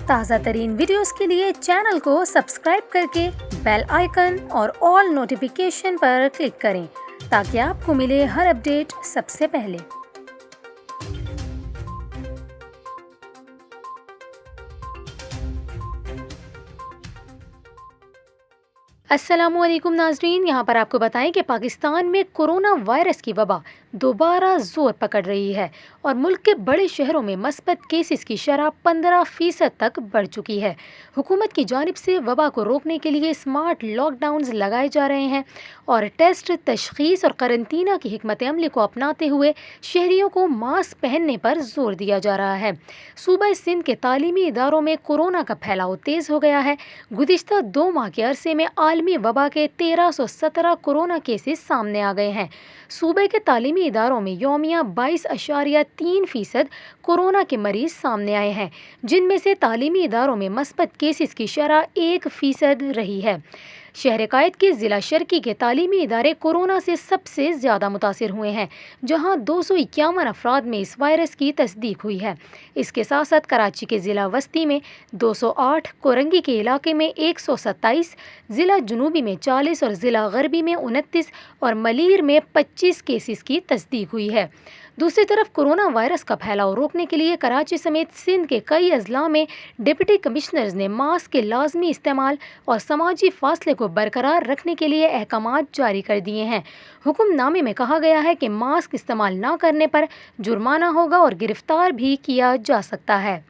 تازہ ترین ویڈیوز کے لیے چینل کو سبسکرائب کر کے بیل آئیکن اور آل نوٹیفیکیشن پر کلک کریں تاکہ آپ کو ملے ہر اپڈیٹ سب سے پہلے۔ السلام علیکم ناظرین، یہاں پر آپ کو بتائیں کہ پاکستان میں کورونا وائرس کی وبا دوبارہ زور پکڑ رہی ہے اور ملک کے بڑے شہروں میں مثبت کیسز کی شرح 15% تک بڑھ چکی ہے۔ حکومت کی جانب سے وبا کو روکنے کے لیے اسمارٹ لاک ڈاؤنز لگائے جا رہے ہیں اور ٹیسٹ، تشخیص اور قرنطینہ کی حکمت عملی کو اپناتے ہوئے شہریوں کو ماسک پہننے پر زور دیا جا رہا ہے۔ صوبہ سندھ کے تعلیمی اداروں میں کورونا کا پھیلاؤ تیز ہو گیا ہے۔ گزشتہ 2 ماہ کے عرصے میں عالمی وبا کے 1317 کورونا کیسز سامنے آ گئے ہیں۔ صوبے کے تعلیمی اداروں میں یومیہ 22.3% کورونا کے مریض سامنے آئے ہیں، جن میں سے تعلیمی اداروں میں مثبت کیسز کی شرح 1% رہی ہے۔ شہر قائد کے ضلع شرقی کے تعلیمی ادارے کورونا سے سب سے زیادہ متاثر ہوئے ہیں، جہاں 251 افراد میں اس وائرس کی تصدیق ہوئی ہے۔ اس کے ساتھ ساتھ کراچی کے ضلع وسطی میں 208، کورنگی کے علاقے میں 127، ضلع جنوبی میں 40 اور ضلع غربی میں 29 اور ملیر میں 25 کیسز کی تصدیق ہوئی ہے۔ دوسری طرف کورونا وائرس کا پھیلاؤ روکنے کے لیے کراچی سمیت سندھ کے کئی اضلاع میں ڈپٹی کمشنرز نے ماسک کے لازمی استعمال اور سماجی فاصلے کو برقرار رکھنے کے لیے احکامات جاری کر دیے ہیں۔ حکم نامے میں کہا گیا ہے کہ ماسک استعمال نہ کرنے پر جرمانہ ہوگا اور گرفتار بھی کیا جا سکتا ہے۔